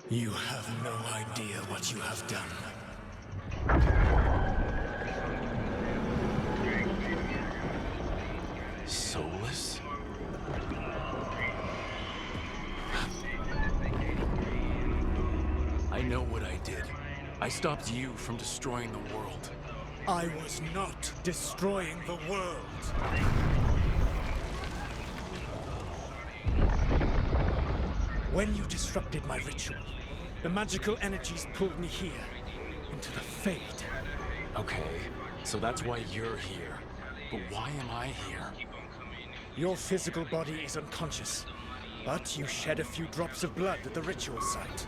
You have no idea what you have done. Soulless? I know what I did. I stopped you from destroying the world. I was not destroying the world. When you disrupted my ritual, the magical energies pulled me here, into the Fade. Okay, so that's why you're here. But why am I here? Your physical body is unconscious, but you shed a few drops of blood at the ritual site.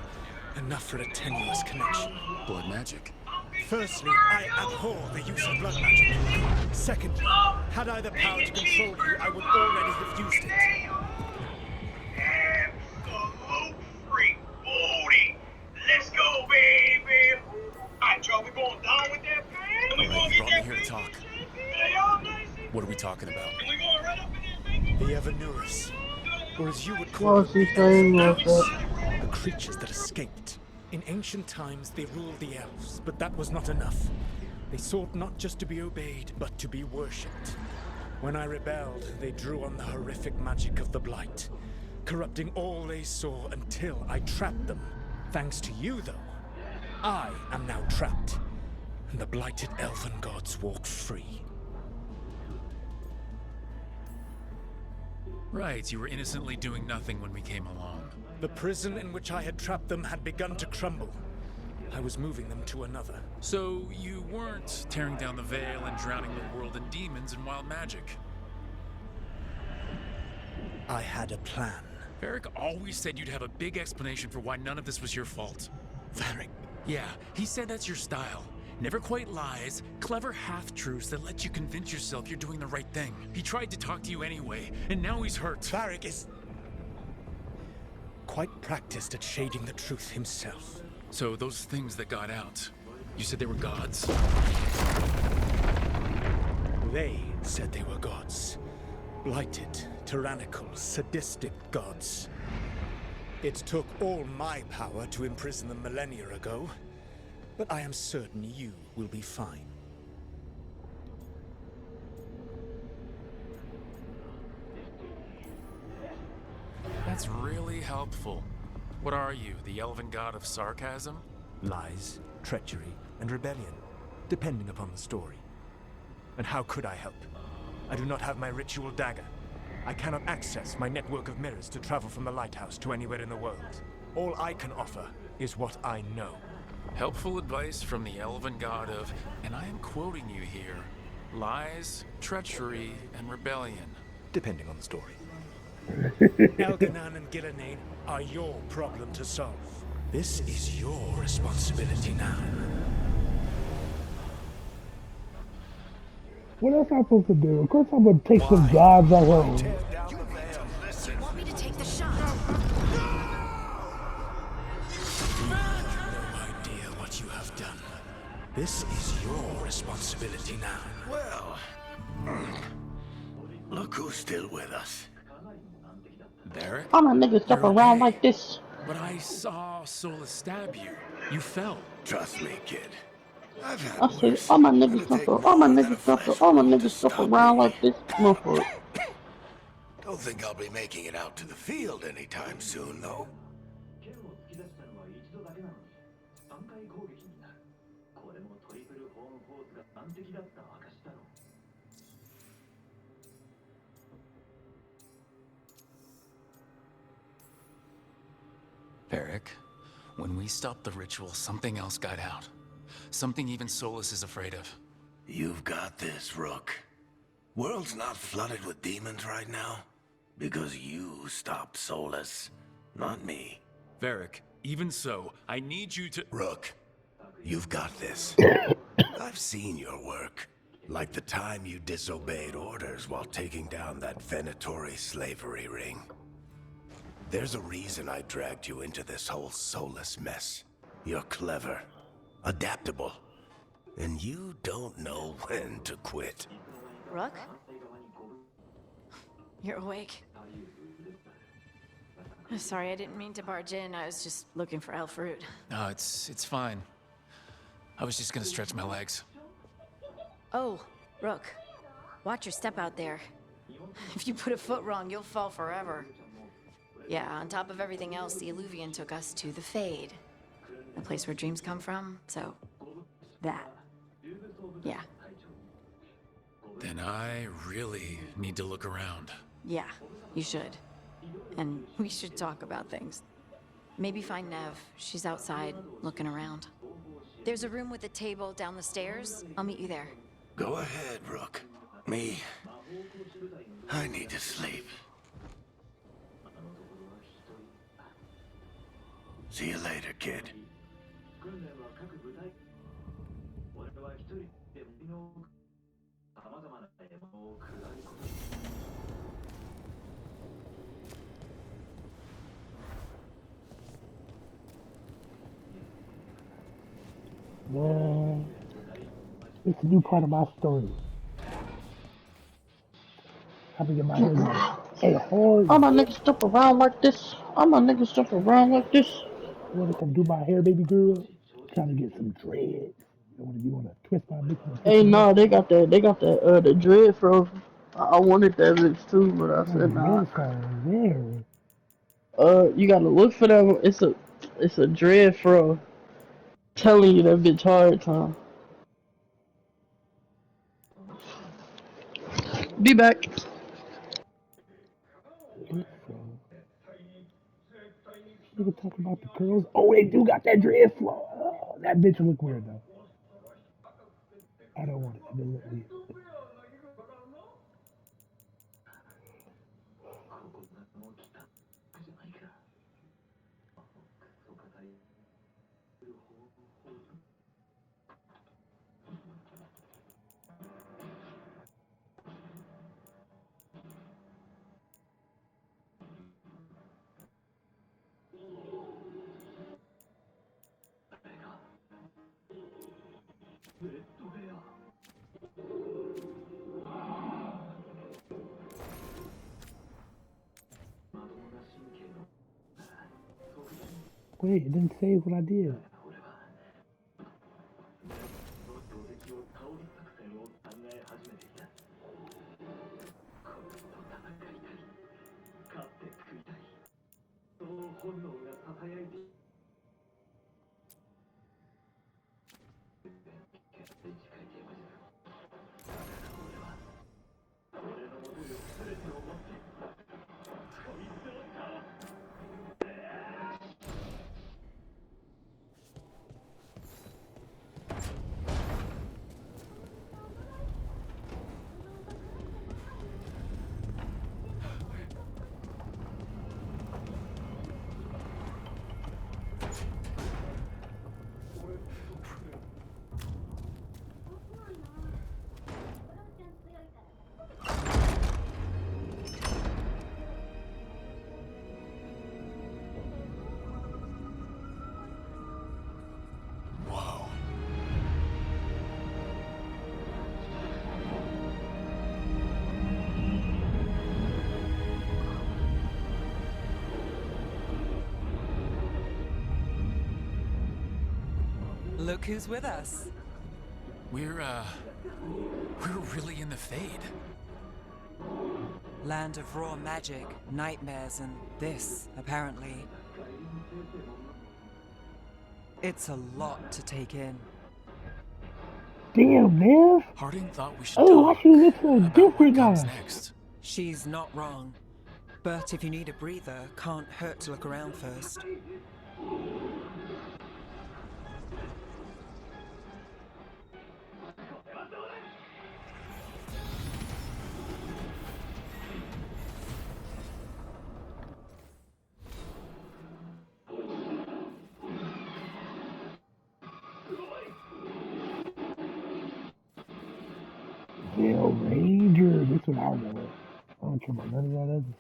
Enough for a tenuous connection. Blood magic. Firstly, I abhor the use of blood magic. Secondly, had I the power to control you, I would already have used it. Absolute freak booty. Let's go, baby. Alright, Joe, we going down with that plan? We Alright, gonna you get brought me that here to bitch? talk. Hey, y'all nice? What are we talking about? And we going right up in there, baby? The Evanurus, or as you would call What was them, he saying was the that? the creatures that escaped. In ancient times, they ruled the elves, but that was not enough. They sought not just to be obeyed, but to be worshipped. When I rebelled, they drew on the horrific magic of the Blight, corrupting all they saw until I trapped them. Thanks to you, though, I am now trapped, and the blighted elven gods walk free. Right, you were innocently doing nothing when we came along. The prison in which I had trapped them had begun to crumble. I was moving them to another. So you weren't tearing down the veil and drowning the world in demons and wild magic. I had a plan. Varric always said you'd have a big explanation for why none of this was your fault. Varric, Yeah, he said that's your style. Never quite lies, clever half-truths that let you convince yourself you're doing the right thing. He tried to talk to you anyway, and now he's hurt. Varric is quite practiced at shading the truth himself. So those things that got out, you said they were gods? They said they were gods. Blighted, tyrannical, sadistic gods. It took all my power to imprison them millennia ago, but I am certain you will be fine. That's really helpful. What are you, the elven god of sarcasm? Lies, treachery, and rebellion, depending upon the story. And how could I help? I do not have my ritual dagger. I cannot access my network of mirrors to travel from the lighthouse to anywhere in the world. All I can offer is what I know. Helpful advice from the elven god of, and I am quoting you here, lies, treachery, and rebellion. Depending on the story. Elganan and Gillenane are your problem to solve. This is your responsibility now. What else am I supposed to do? Of course I'm gonna take some gods out of Tear them. down the veil. You want me to take the shot? You have no idea what you have done. This is your responsibility now. Well, look who's still with us. Varric? I'm a nigga stuff You're around okay. like this. But I saw Solus stab you. You fell. Trust me, kid. I've had I said, worse. all my It'll niggas take stuff, all my more than a niggas stuff, flesh all my wound to niggas stuff stop around me. like this. Motherfucker. Don't think I'll be making it out to the field anytime soon, though. Varric, when we stopped the ritual, something else got out. Something even Solus is afraid of. You've got this, Rook. World's not flooded with demons right now. Because you stopped Solus, not me. Varric, even so, I need you to— Rook, you've got this. I've seen your work. Like the time you disobeyed orders while taking down that Venatori slavery ring. There's a reason I dragged you into this whole Solus mess. You're clever, adaptable, and you don't know when to quit. Rook? You're awake. Sorry, I didn't mean to barge in. I was just looking for elf fruit. No, it's fine. I was just gonna stretch my legs. Oh, Rook. Watch your step out there. If you put a foot wrong, you'll fall forever. Yeah, on top of everything else, the Illuvian took us to the Fade. The place where dreams come from, so... that. Yeah. Then I really need to look around. Yeah, you should. And we should talk about things. Maybe find Nev. She's outside, looking around. There's a room with a table down the stairs. I'll meet you there. Go ahead, Rook. Me, I need to sleep. See you later, kid. Man, it's a new part of my story. How to get my hair done. Hey, hard. All my niggas jump around like this. All my niggas jump around like this. You wanna come do my hair, baby girl? Trying to get some dreads. You wanna twist my mix and Hey, nah, they got that, the dread fro. I wanted that bitch too, but I said nah. there. You gotta look for that one. It's a dread fro. Telling you that bitch hard time. Be back. Nigga talk about the curls. Oh, they do got that dread flow. Oh, that bitch look weird though. I don't want it. It doesn't look weird. Wait, it didn't say what I did. Look who's with us. We're really in the Fade. Land of raw magic, nightmares, and this, apparently. It's a lot to take in. Damn, man. Harding thought we should Oh, why talk she look so about what different comes now? next. She's not wrong. But if you need a breather, can't hurt to look around first. Veil Ranger. This one I remember. I don't care about none of that other stuff.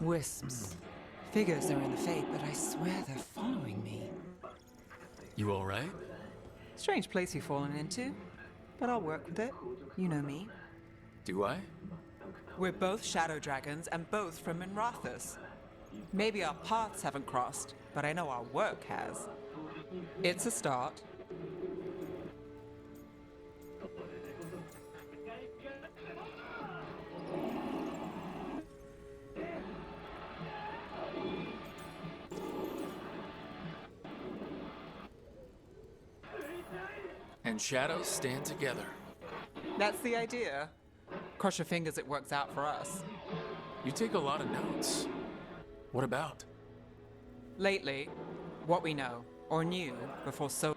Wisps. Figures are in the Fade, but I swear they're following me. You alright? Strange place you've fallen into, but I'll work with it. You know me. Do I? We're both shadow dragons and both from Minrathous. Maybe our paths haven't crossed, but I know our work has. It's a start. And shadows stand together. That's the idea. Cross your fingers it works out for us. You take a lot of notes. What about? Lately, what we know, or knew, before so...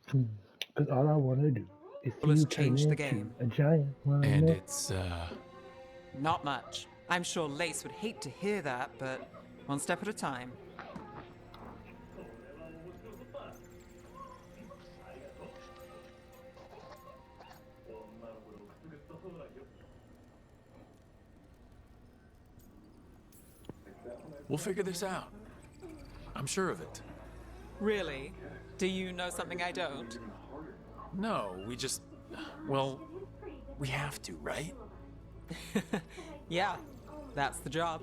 Because all I want to do is see Let's you turn change the into game. a giant llama. And it's, Not much. I'm sure Lace would hate to hear that, but one step at a time. we'll figure this out. I'm sure of it. Really? Do you know something I don't? No, we just, well, we have to, right? Yeah, that's the job.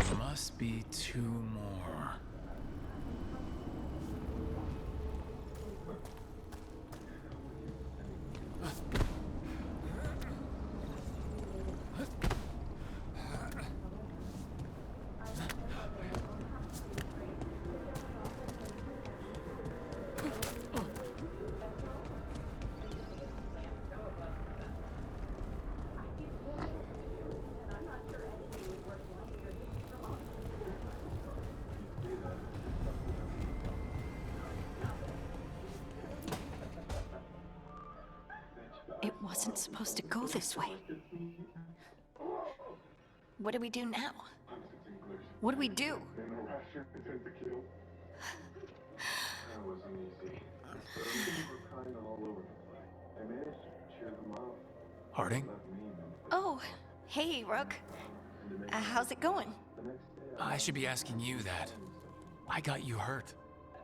There must be two more. It wasn't supposed to go this way. What do we do now? What do we do? Harding? Oh, hey, Rook. How's it going? I should be asking you that. I got you hurt.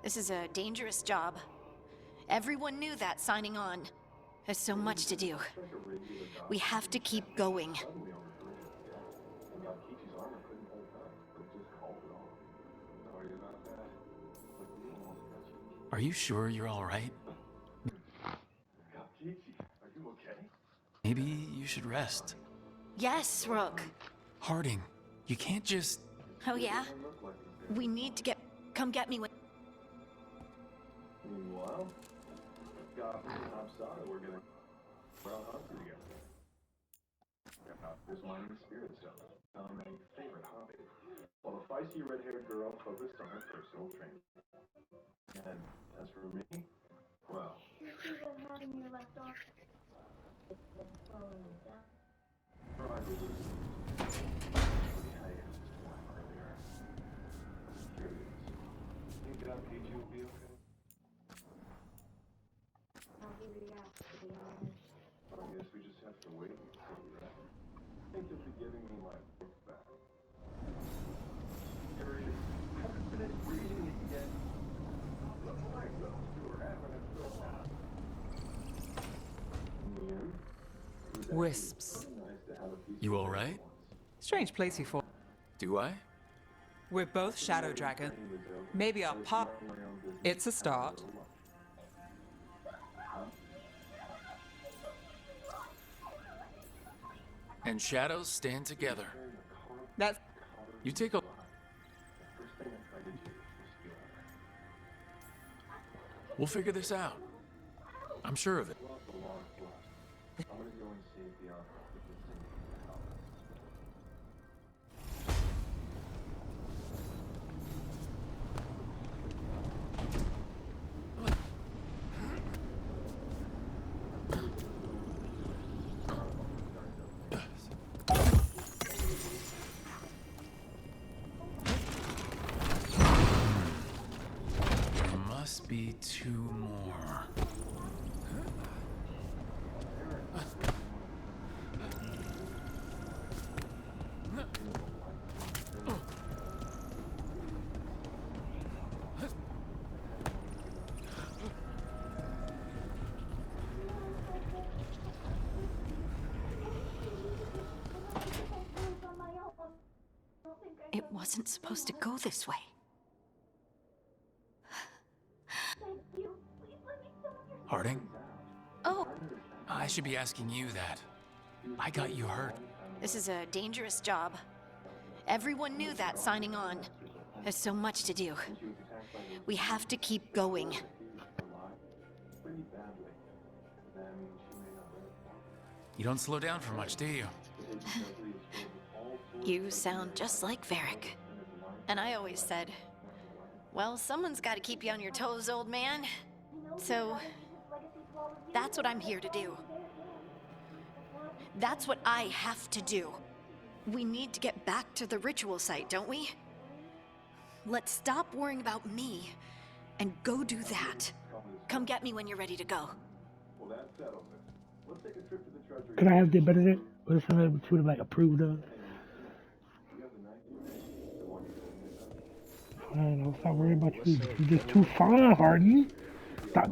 This is a dangerous job. Everyone knew that signing on. There's so much to do. We have to keep going. Are you sure you're all right? Maybe you should rest. Yes, Rook. Harding, you can't just... Oh, yeah? We need to come get me when... Meanwhile, Goth and Absada were gonna run hunt together. This mining spirit stuff, my favorite hobby. While the feisty red-haired girl focused on her personal training. And as for me, well... Think Peachy will be okay? I guess we just have to wait and see, right? I think you'll be giving me my book back. Period. Haven't finished reading it yet. Looks like those two are having a good time. In the end, it was actually Wisps. nice to have a piece You of all right? Strange place you fall. Do I? We're both shadow dragons. Maybe our path... It's a start. And shadows stand together. That's... You take a... First thing I tried to do was feel We'll figure this out. I'm sure of it. I'm gonna go and save the armor with this thing in the house. There must be 2 more. It wasn't supposed to go this way. Harding, Oh, I should be asking you that. I got you hurt. this is a dangerous job. Everyone knew that signing on. There's so much to do. We have to keep going. Pretty badly. Then she may not live long. You don't slow down for much, do you? You sound just like Varric. And I always said, well, someone's got to keep you on your toes, old man. So, that's what I'm here to do. That's what I have to do. We need to get back to the ritual site, don't we? Let's stop worrying about me and go do that. Come get me when you're ready to go. Well, that settles it. Let's take a trip to the treasury. Could I have did better than? What if something that you would have like approved of? Fine, I'll stop worrying about you. You're just too fine, Harden. Stop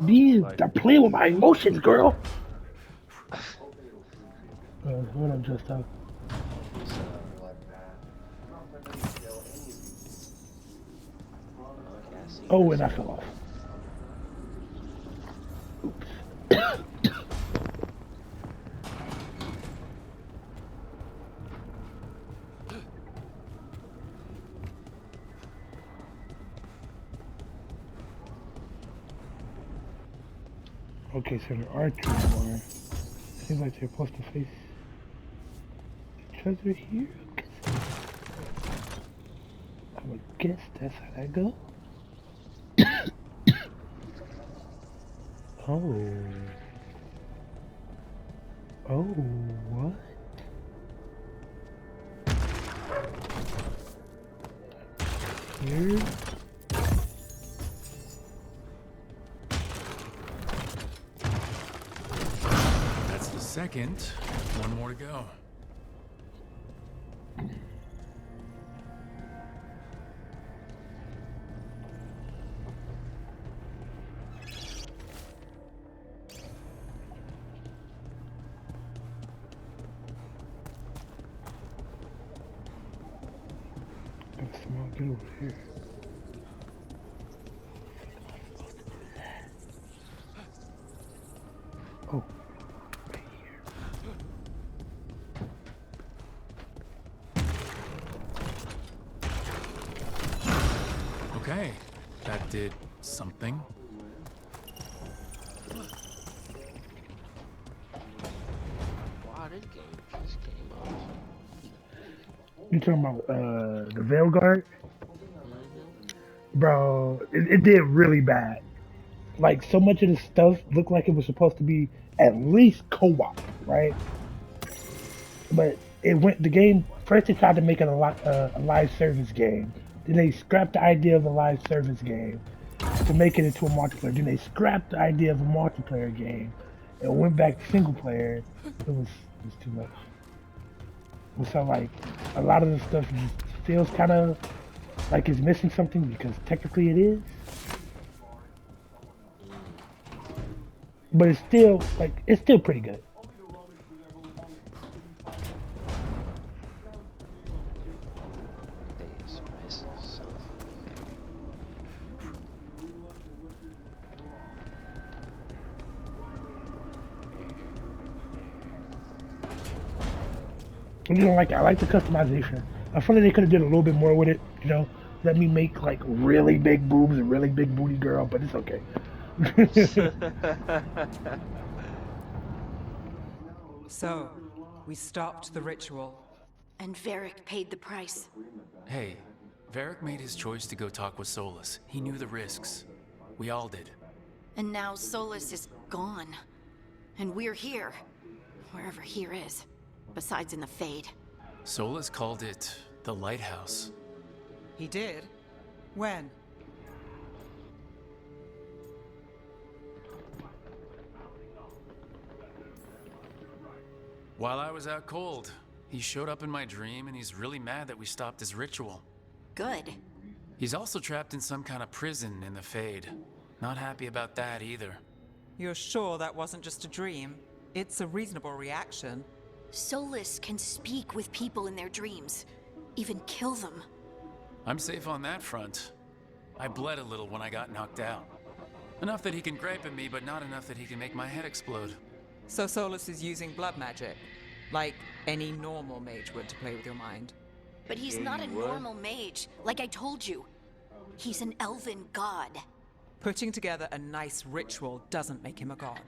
playing with my emotions, girl. What up, just up? Oh, and I fell off. Oops. Okay, so there are 2 more. Seems like they're supposed to face each other here. I would guess that's how that goes. Oh. Oh, what? Here? That's the second. 1 more to go. Got some more good over here. Oh, right here. Okay, that did something. Wow, this game just came out. You talking about the Veilguard? Bro, it did really bad. Like, so much of the stuff looked like it was supposed to be at least co-op, right? But the game, first they tried to make it a live service game. Then they scrapped the idea of a live service game to make it into a multiplayer. Then they scrapped the idea of a multiplayer game and went back to single player. It was too much. And so, like, a lot of the stuff just feels kind of like it's missing something because technically it is. But it's still, like, it's still pretty good. You know, like, I like the customization. I feel like they could have did a little bit more with it, you know. Let me make, like, really big boobs and really big booty girl, but it's okay. So, we stopped the ritual. And Varric paid the price. Hey, Varric made his choice to go talk with Solus. He knew the risks. We all did. And now Solus is gone. And we're here. Wherever here is. Besides in the Fade. Solus called it the Lighthouse. He did? When? While I was out cold, he showed up in my dream and he's really mad that we stopped his ritual. Good. He's also trapped in some kind of prison in the Fade. Not happy about that either. You're sure that wasn't just a dream? It's a reasonable reaction. Solus can speak with people in their dreams. Even kill them. I'm safe on that front. I bled a little when I got knocked out. Enough that he can gripe at me, but not enough that he can make my head explode. So Solus is using blood magic, like any normal mage would to play with your mind. But he's not a normal mage, like I told you. He's an elven god. Putting together a nice ritual doesn't make him a god.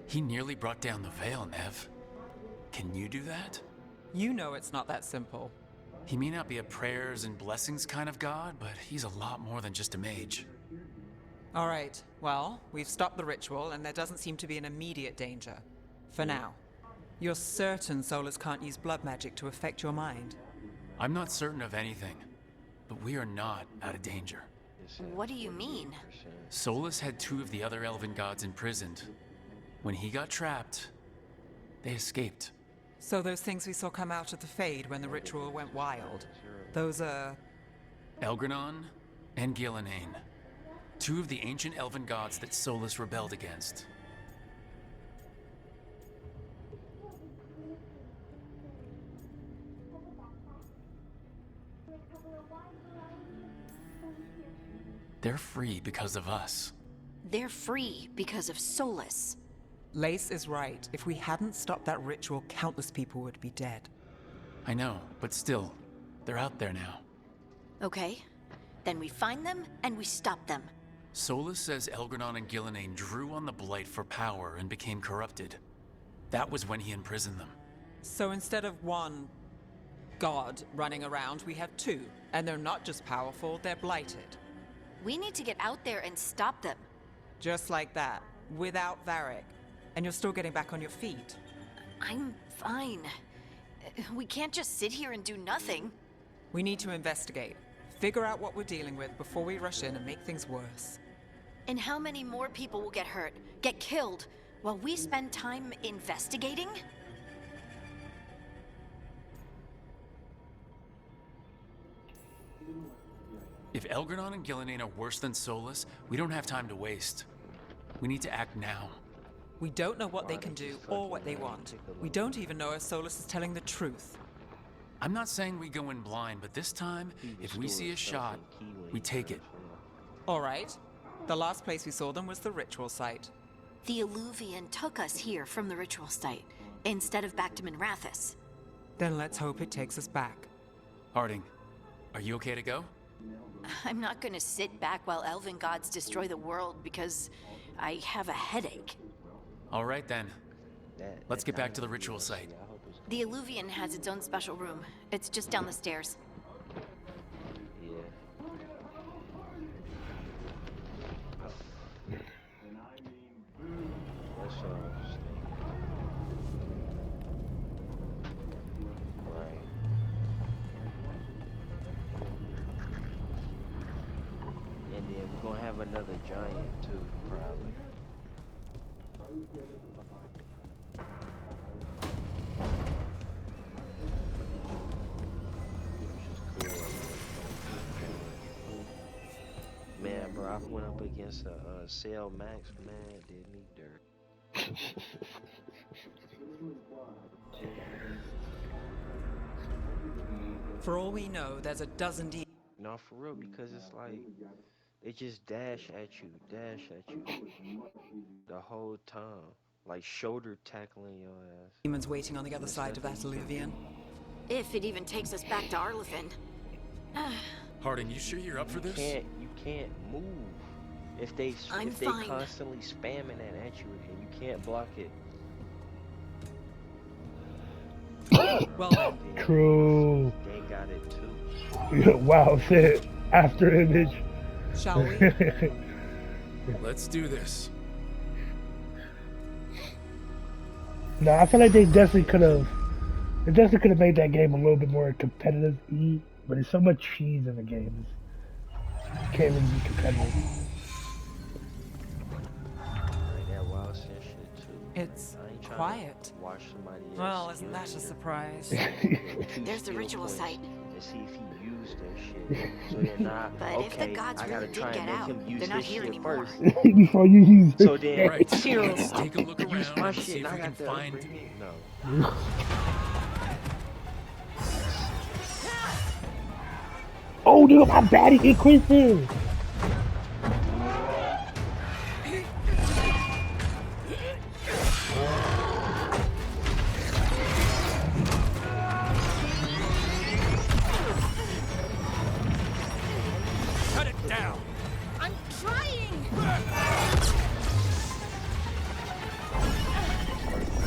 He nearly brought down the Veil, Nev. Can you do that? You know it's not that simple. He may not be a prayers and blessings kind of god, but he's a lot more than just a mage. All right, well, we've stopped the ritual and there doesn't seem to be an immediate danger. For now. You're certain Solus can't use blood magic to affect your mind? I'm not certain of anything, but we are not out of danger. What do you mean? Solus had 2 of the other elven gods imprisoned. When he got trapped, they escaped. So those things we saw come out of the Fade when the ritual went wild, those are... Elgranon and Gillenane. 2 of the ancient elven gods that Solus rebelled against. They're free because of us. They're free because of Solus. Lace is right. If we hadn't stopped that ritual, countless people would be dead. I know, but still, they're out there now. Okay. Then we find them and we stop them. Solus says Elgranon and Gillenane drew on the Blight for power and became corrupted. That was when he imprisoned them. So instead of one god running around, we have 2. And they're not just powerful, they're blighted. We need to get out there and stop them. Just like that, without Varric. And you're still getting back on your feet. I'm fine. We can't just sit here and do nothing. We need to investigate. Figure out what we're dealing with before we rush in and make things worse. And how many more people will get hurt, get killed, while we spend time investigating? If Elgranon and Gillenane are worse than Solus, we don't have time to waste. We need to act now. We don't know what they can do or what they want. We don't even know if Solus is telling the truth. I'm not saying we go in blind, but this time, if we see a shot, we take it. All right. The last place we saw them was the ritual site. The Illuvian took us here from the ritual site, instead of back to Minrathous. Then let's hope it takes us back. Harding, are you okay to go? I'm not gonna sit back while elven gods destroy the world because I have a headache. All right then. Let's get back to the ritual site. The Illuvian has its own special room. It's just down the stairs. And then we're gonna have another giant too, probably. Man, bro, I went up against a Cell Max, man, did me dirt. For all we know, there's a dozen demons. No, for real, because it's like they just dash at you the whole time. like shoulder tackling your ass. Demons waiting on the other side of that illuvian. If it even takes us back to Arlethan. Harding, you sure you're up for this? You can't move if they I'm if they fine. constantly spamming that at you and you can't block it. Well then, True. They got it too. Wow, said after image. shall we? Let's do this. No, I feel like they definitely could have. They definitely could have made that game a little bit more competitive, but there's so much cheese in the game. You can't really be competitive. Like that wild shit too. It's I ain't trying quiet. to watch somebody else. Well, isn't skill that a shit. surprise? There's the ritual site. And see if he used that shit. So then But okay, if the gods I gotta really did try and get make out, him use they're not his here shit anymore. first. Before you use So it. then, Right. Let's take a look use around my and see shit and if I we can got to find. upgrade it? No. Oh, dude, my baddie increases. Cut it down. I'm trying!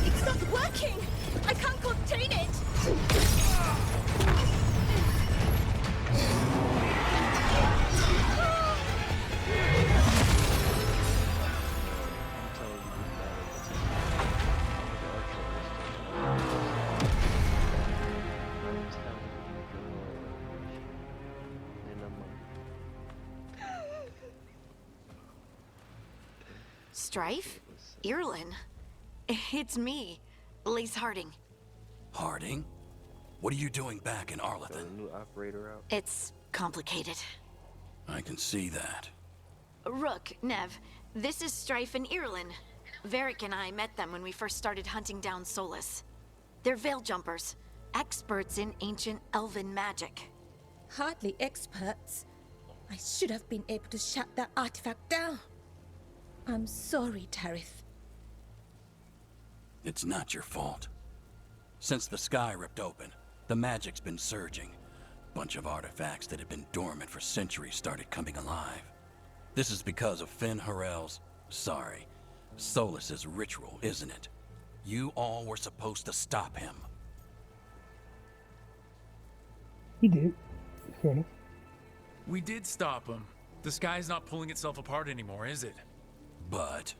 It's not working! I can't contain it! I'm telling you, Strife? Irlin? It's me, Lace Harding. Harding? What are you doing back in got a Arlethan? new operator out. It's complicated. I can see that. Rook, Nev, this is Strife and Irlin. Varric and I met them when we first started hunting down Solus. They're veil jumpers, experts in ancient elven magic. Hardly experts. I should have been able to shut that artifact down. I'm sorry, Tarith. It's not your fault. Since the sky ripped open, the magic's been surging. Bunch of artifacts that had been dormant for centuries started coming alive. This is because of Finn Harel's, Solus's ritual, isn't it? You all were supposed to stop him. He did. Fair enough. We did stop him. The sky's not pulling itself apart anymore, is it? But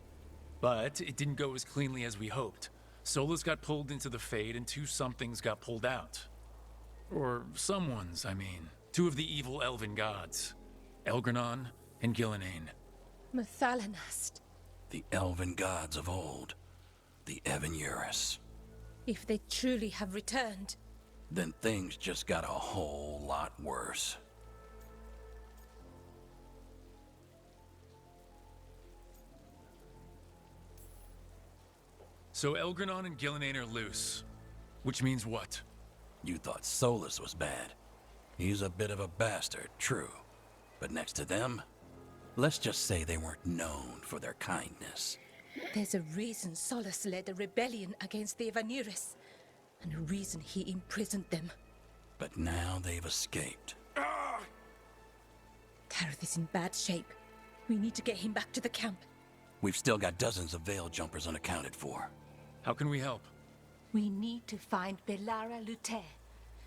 But it didn't go as cleanly as we hoped. Solus got pulled into the Fade and two somethings got pulled out. Or someone's, I mean. Two of the evil elven gods. Elgranon and Gillenane. Mathalanast. the elven gods of old, the Evanuris. If they truly have returned, Then things just got a whole lot worse. So Elgranon and Gillenane are loose. Which means what? You thought Solus was bad. He's a bit of a bastard, true. But next to them, let's just say they weren't known for their kindness. there's a reason Solus led a rebellion against the Evanuris, and a reason he imprisoned them. But now they've escaped. Tareth is in bad shape. We need to get him back to the camp. We've still got dozens of veil jumpers unaccounted for. How can we help? We need to find Belara Lute.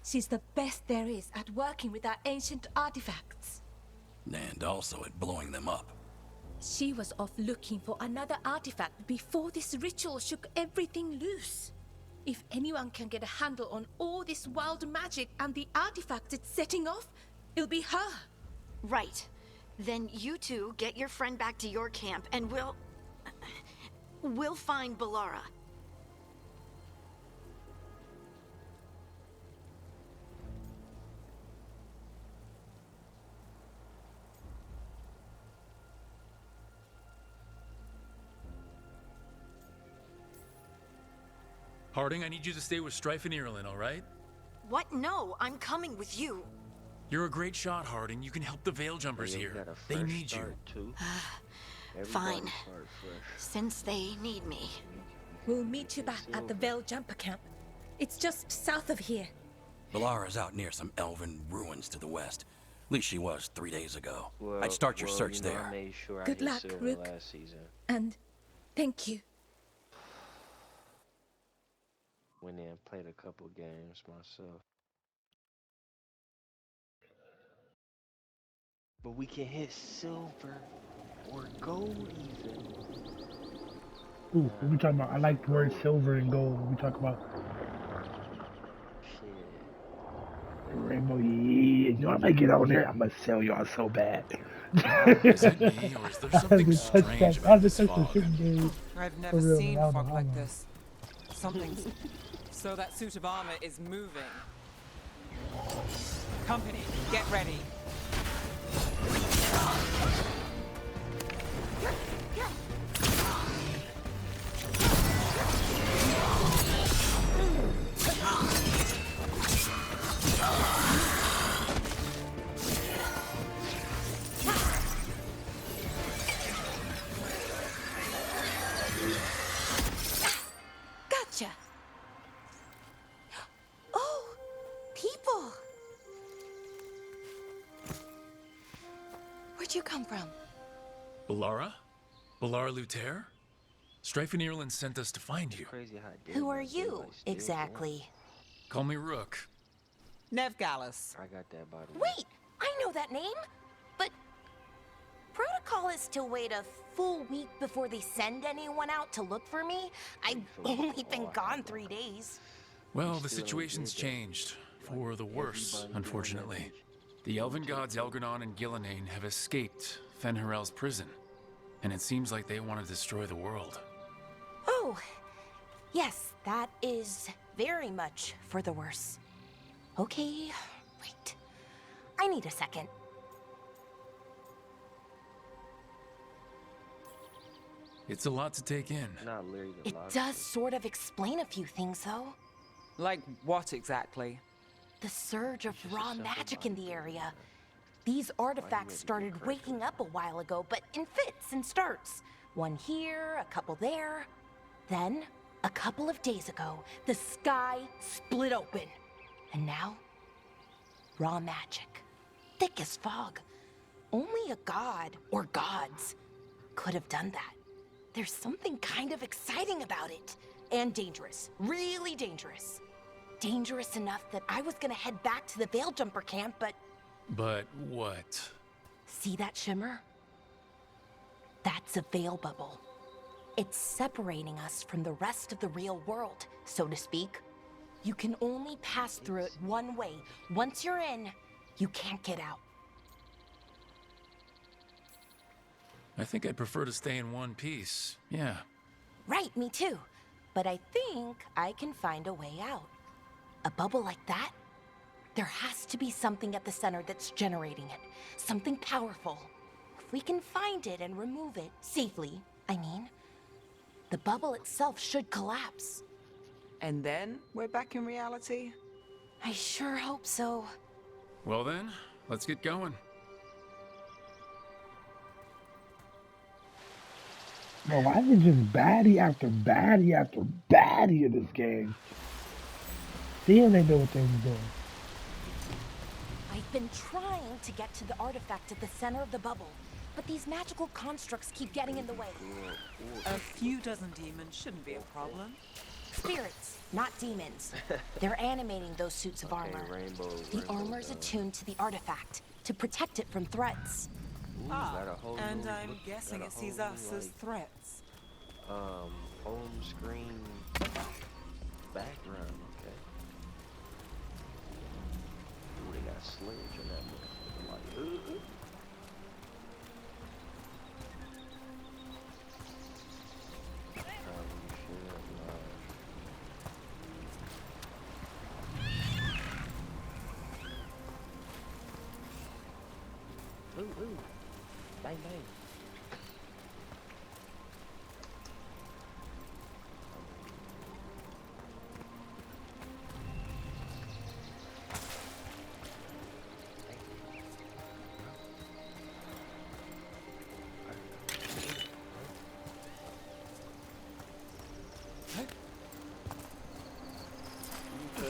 She's the best there is at working with our ancient artifacts. And also at blowing them up. She was off looking for another artifact before this ritual shook everything loose. If anyone can get a handle on all this wild magic and the artifacts it's setting off, it'll be her. Right. Then you two get your friend back to your camp and we'll find Belara. Harding, I need you to stay with Strife and Ireland, all right? What? No, I'm coming with you. You're a great shot, Harding. You can help the Veil Jumpers Yeah, you here. got a They fresh need you. start, too. Fine. Everybody start fresh. Since they need me. We'll meet you back at the Veil Jumper Camp. It's just south of here. Valara's out near some elven ruins to the west. At least she was 3 days ago. Well, I'd start your search you know, there. I made sure Good I hit luck, silver Rook. last season. And thank you. Went in and played a couple games myself. But we can hit silver or gold even. Ooh, what we talking about? I like the word silver and gold. What we talk about Shit. rainbow. Yeah, you know, if I get on there, I'm gonna sell y'all so bad. Is it me, or is there something strange about this fog? I've For never real, seen I don't fog know, like I don't know. this. Something's... So that suit of armor is moving. Company, get ready. Gotcha. Oh, people. Where'd you come from? Balara? Balara Luther? Strife and Ireland sent us to find you. Crazy how Who are Deadman's you, daylight still exactly? Call me Rook. Nev Gallus. going. I got that by the way. Wait, I know that name. But protocol is to wait a full week before they send anyone out to look for me. I've only been gone 3 days. Well, the still situation's did that. changed. For the worse, Everybody unfortunately. doing The elven gods Elgarnon and Gillenane have escaped Fen'Harel's prison. And it seems like they want to destroy the world. Oh, yes, that is very much for the worse. Okay, wait. I need a second. It's a lot to take in. Not Larry the It Locksmith. does sort of explain a few things, though. Like what exactly? The surge of just a raw simple magic in the logic, area. yeah. These Why artifacts you started had to be waking up a while ago, but in fits and starts. One here, a couple there. Then, a couple of days ago, the sky split open. And now, raw magic. Thick as fog. Only a god, or gods, could have done that. There's something kind of exciting about it. And dangerous. Really dangerous. Dangerous enough that I was gonna head back to the Veil Jumper camp, but But what? see that shimmer? That's a veil bubble. It's separating us from the rest of the real world, so to speak. You can only pass through it one way. Once you're in, you can't get out. I think I'd prefer to stay in one piece. Yeah. Right, me too. But I think I can find a way out. A bubble like that? There has to be something at the center that's generating it. Something powerful. If we can find it and remove it, safely, I mean, the bubble itself should collapse. And then we're back in reality? I sure hope so. Well then, let's get going. Bro, why is it just baddie after baddie after baddie in this game? Damn, they know what they was doing. I've been trying to get to the artifact at the center of the bubble, but these magical constructs keep getting in the way. A few dozen demons shouldn't be a problem. Spirits, not demons. They're animating those suits of Okay, armor. rainbow, The rainbow armor's dove. attuned to the artifact to protect it from threats. Ooh, got a whole And new I'm look- guessing got a it sees whole us new, as like, threats. home screen background, okay. Ooh, they got sledge in that motherfucker, like, ooh, bang, bang.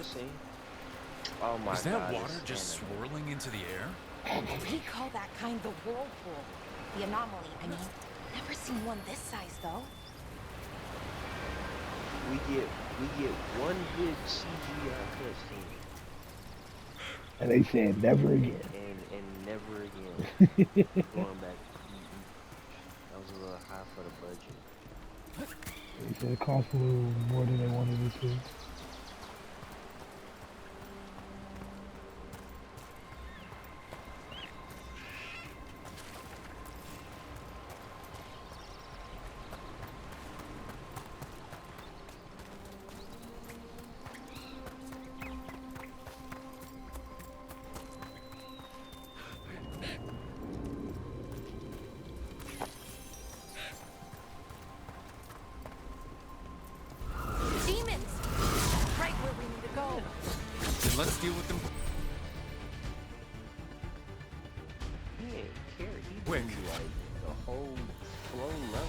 cutscene. Oh my god. Is that water it's just anime. swirling into the air? We call that kind the whirlpool. The anomaly, I mean. Never seen one this size, though. We get one good CGI cutscene. And they said never again. And never again. Going back. That was a little high for the budget. They said it cost a little more than they wanted it to. Demons! Right where we need to go. Then let's deal with them. He ain't care. He Quick. do like the whole flow level.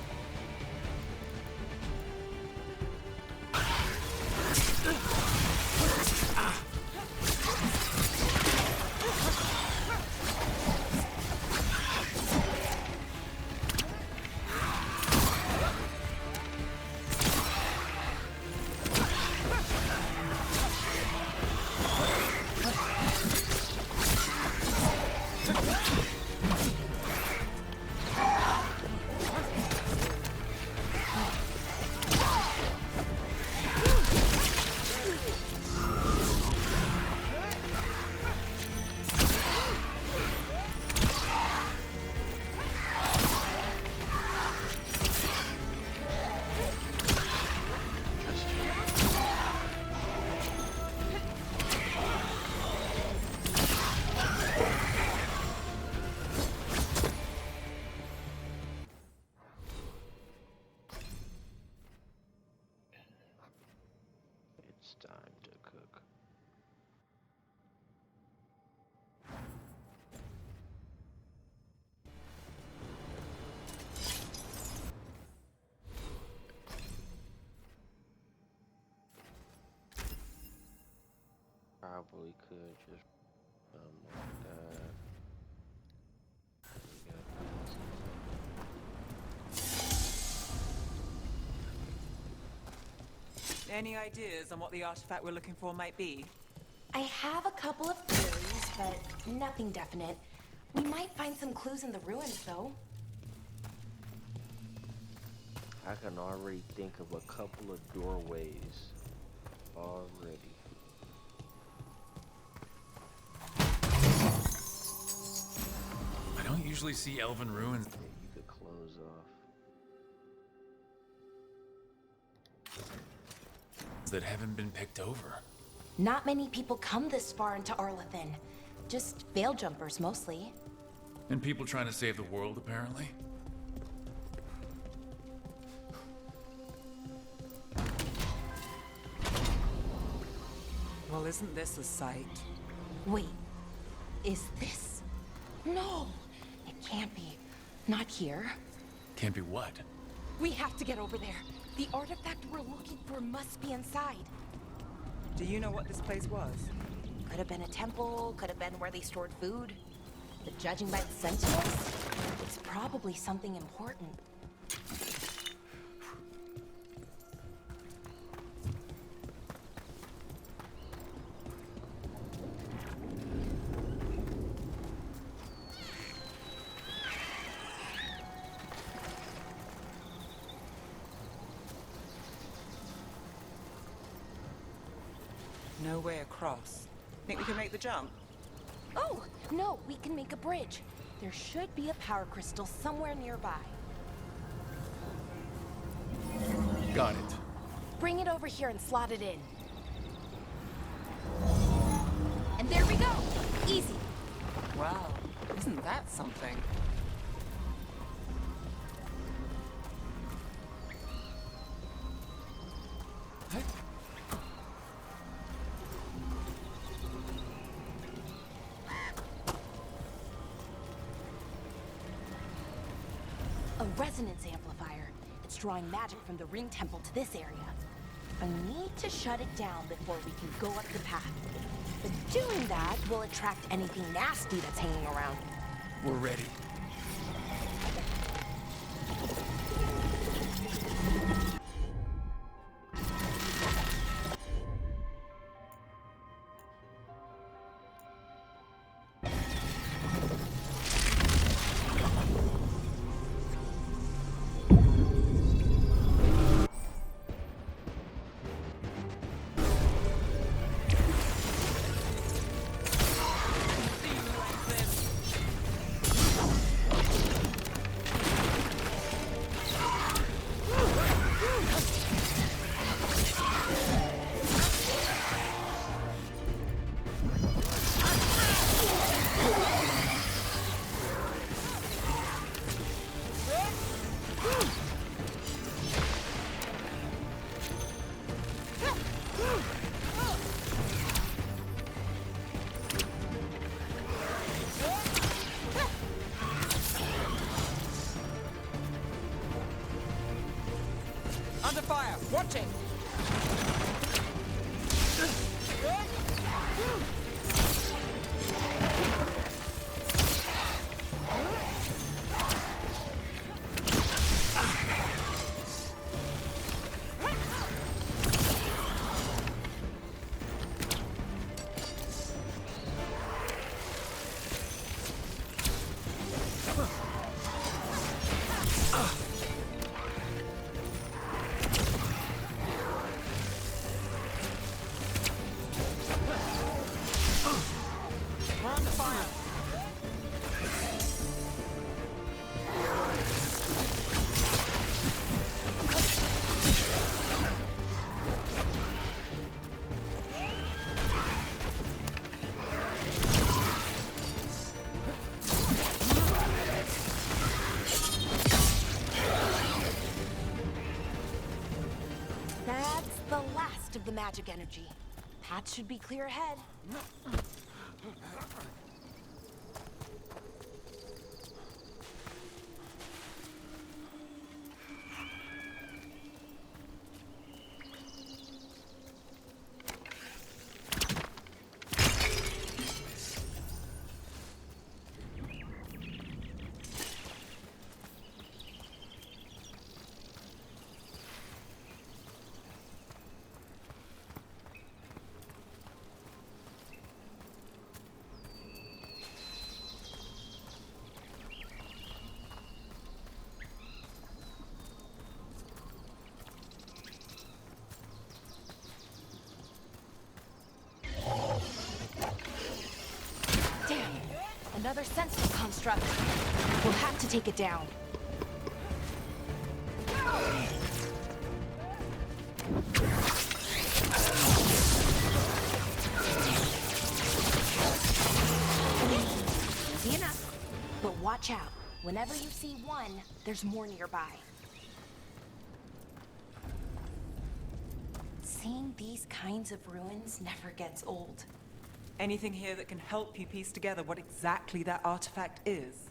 It's time to cook. Probably could just like that. We got Any ideas on what the artifact we're looking for might be? I have a couple of theories, but nothing definite. We might find some clues in the ruins, though. I can already think of a couple of doorways already. I don't usually see elven ruins. Yeah, you could close off. That haven't been picked over. Not many people come this far into Arlathan. Just veil jumpers, mostly. And people trying to save the world, apparently. Well, isn't this a sight? Wait, is this? No, it can't be. Not here. Can't be what? We have to get over there. The artifact we're looking for must be inside. Do you know what this place was? Could have been a temple, could have been where they stored food. But judging by the sentinels, it's probably something important. No way across. Think we can make the jump? Oh, no, we can make a bridge. There should be a power crystal somewhere nearby. Got it. Bring it over here and slot it in. And there we go. Easy. Wow, isn't that something? A resonance amplifier. It's drawing magic from the ring temple to this area. I need to shut it down before we can go up the path. But doing that will attract anything nasty that's hanging around. We're ready. Under fire! Watching! Of the magic energy. Path should be clear ahead. Another sensitive construct. We'll have to take it down. Easy enough. But watch out. Whenever you see one, there's more nearby. Seeing these kinds of ruins never gets old. Anything here that can help you piece together what exactly that artifact is?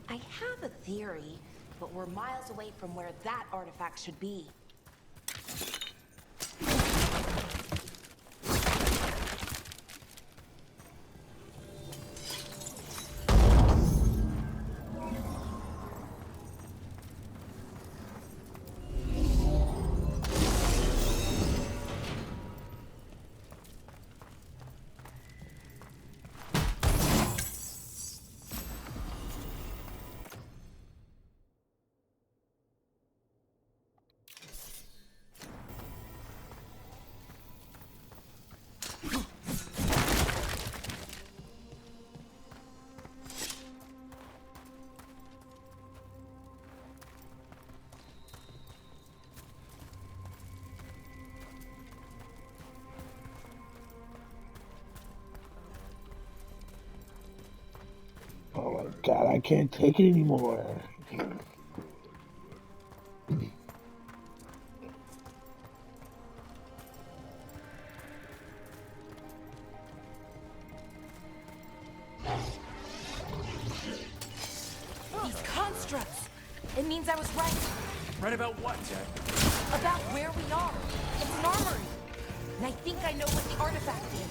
I have a theory, but we're miles away from where that artifact should be. Oh my god, I can't take it anymore. These constructs! It means I was right. Right about what, Jack? About where we are. It's It's an armory. And I think I know what the artifact is.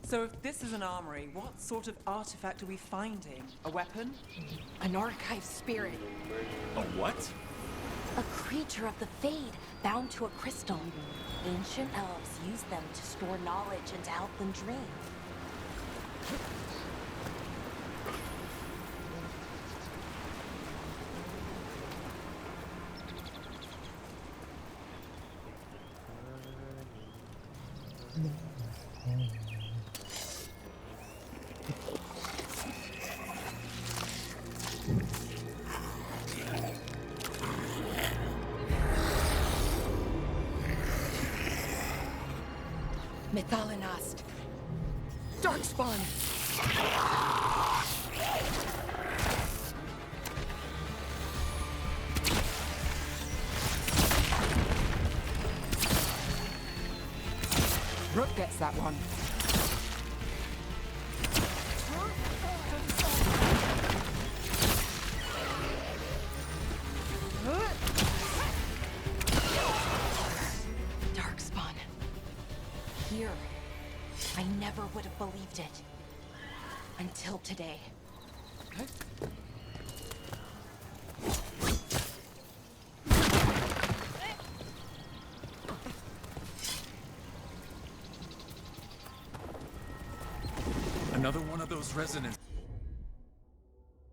So if this is an armory, what sort of artifact are we finding? A weapon? An archive spirit. A what? A creature of the Fade, bound to a crystal. Ancient elves use them to store knowledge and to help them dream. Methalinast. Darkspawn. Rook gets that one. Darkspawn. Here. I never would have believed it. Until today. Another one of those resonance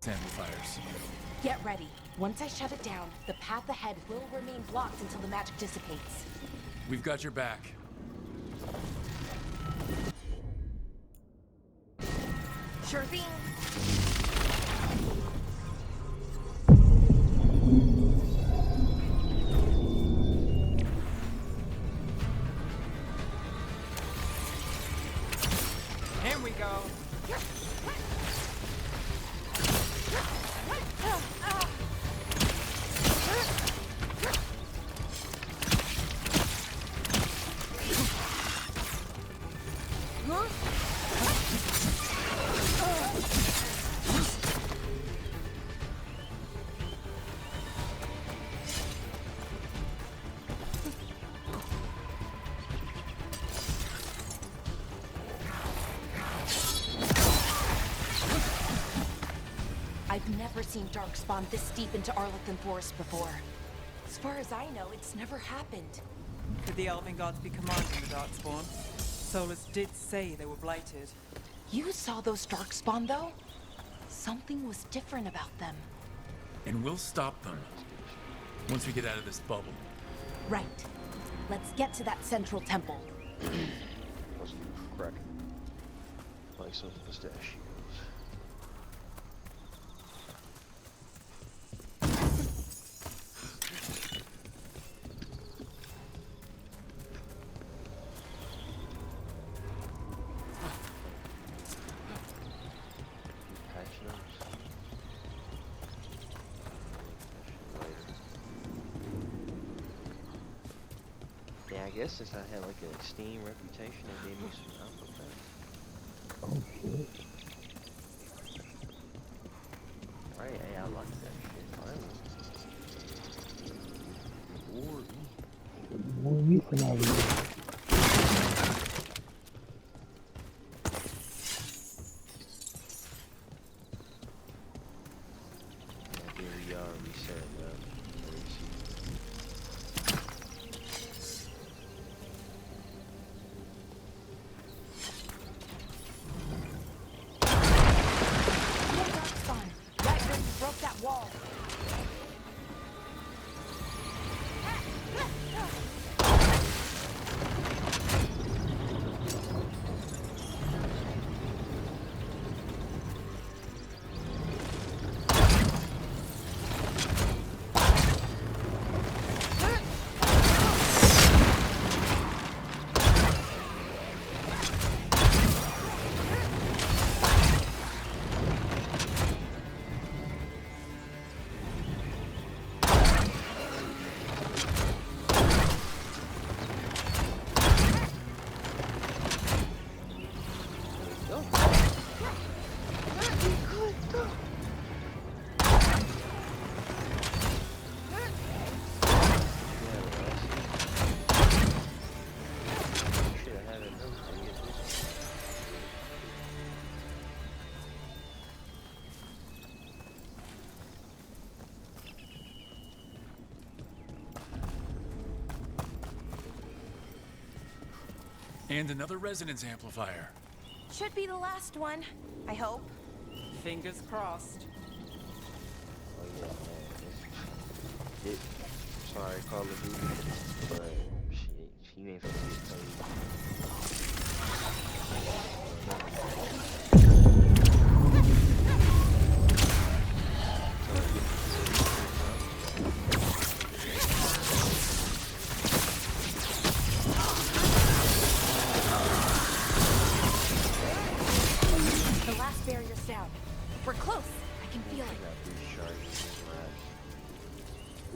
amplifiers. Get ready. Once I shut it down, the path ahead will remain blocked until the magic dissipates. We've got your back. Sure thing. Here we go. I've never seen Darkspawn this deep into Arlington Forest before. As far as I know, it's never happened. Could the Elven Guards be commanding the Darkspawn? Solus did say they were blighted. You saw those Darkspawn, though? Something was different about them. And we'll stop them. Once we get out of this bubble. Right. Let's get to that central temple. Let's crack. Like some pistachios. Yeah, I guess since I had like a Steam reputation, it gave me some alpha. Oh shit. Right, hey, I like that shit. More recent out of here. Yeah, here we are resetting up. broke that wall. And another resonance amplifier. Should be the last one, I hope. Fingers crossed. Oh yeah, man. Sorry, Call of Duty, but shit, she ain't finna get Barrier's down. We're close. I can feel it.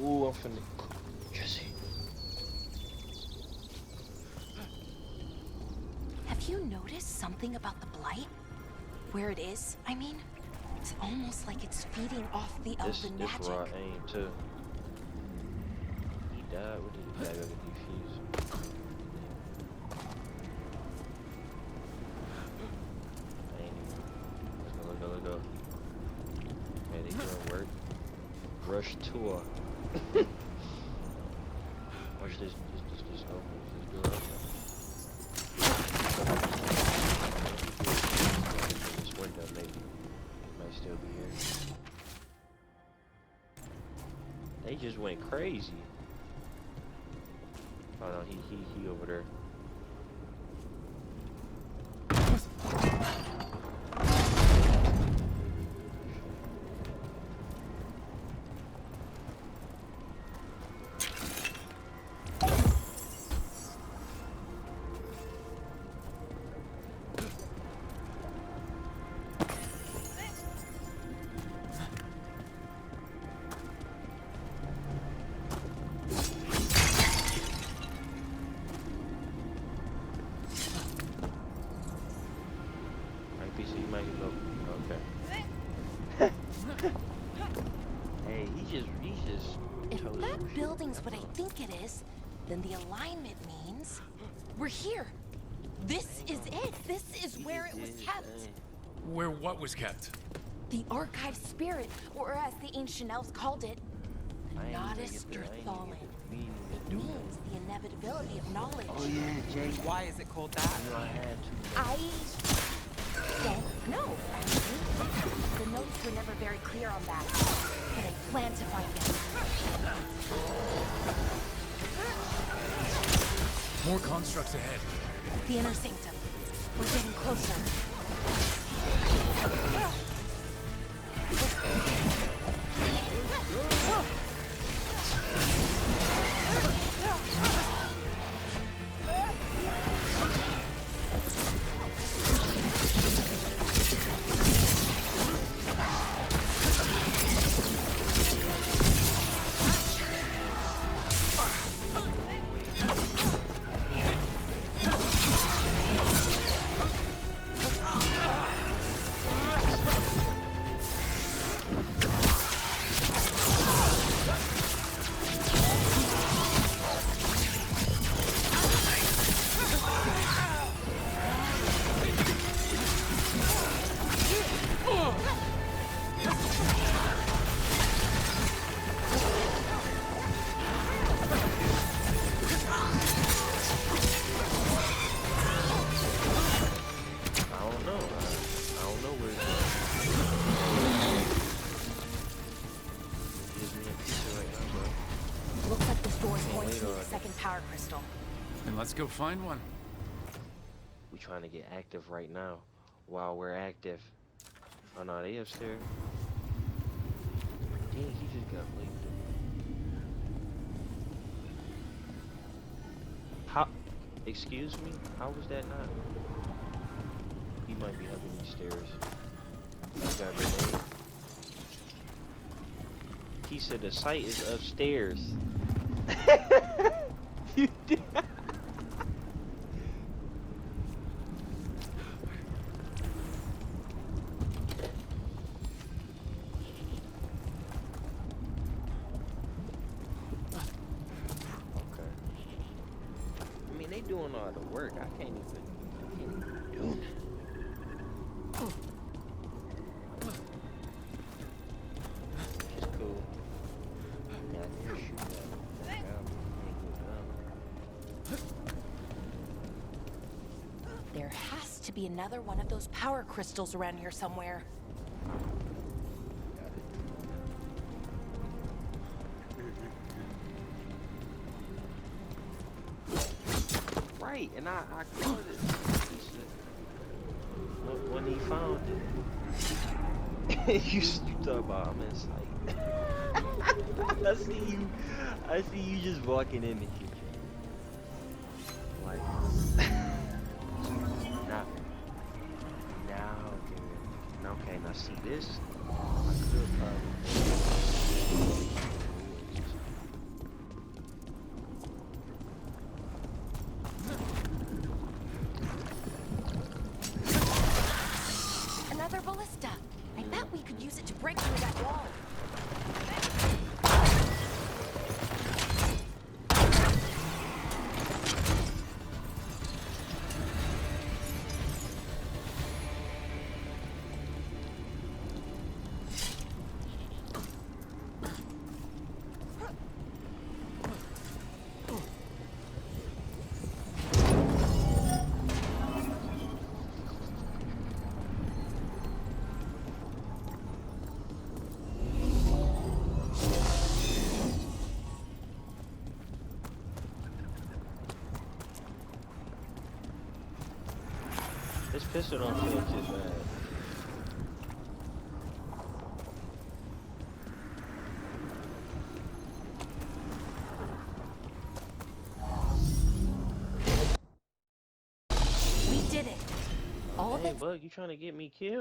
Ooh, I'm finna Jesse. Have you noticed something about the blight? Where it is, I mean? It's almost like it's feeding off the elven magic. This raw aim too. He died. What did he die? Got a defuse. Go. Man, they doing work. Rush tour. Watch this open. This door open. This window maybe. Might still be here. They just went crazy. Oh no, he over there. What I think it is, then the alignment means we're here. This is it. This is where it was kept. Where what was kept? The archive spirit, or as the ancient elves called it, the Nodus Durthalin. Means the inevitability of knowledge. Oh yeah, Jay. Why is it called that? You know I had to. I don't know, actually. The notes were never very clear on that, but I plan to find it. More constructs ahead. The inner sanctum. We're getting closer. going to need on a it. second power crystal. Then let's go find one. We trying to get active right now. While we're active. Oh no, they upstairs. Dang, he just got linked. How? Excuse me? How was that not? He might be up in these stairs. He got grenade. He said the site is upstairs. You did. They doing all the work. I can't even do it. It's cool. Yeah, I can shoot that. There has to be another one of those power crystals around here somewhere. Right, and I caught it. When he found it, you talk about him in sight. I see you just walking in the kitchen. Like, now, dude. Okay, now see this? I could probably. Another ballista. I bet we could use it to break through that wall. This pistol don't feel too bad. We did it. All Hey, that Bug, you trying to get me killed?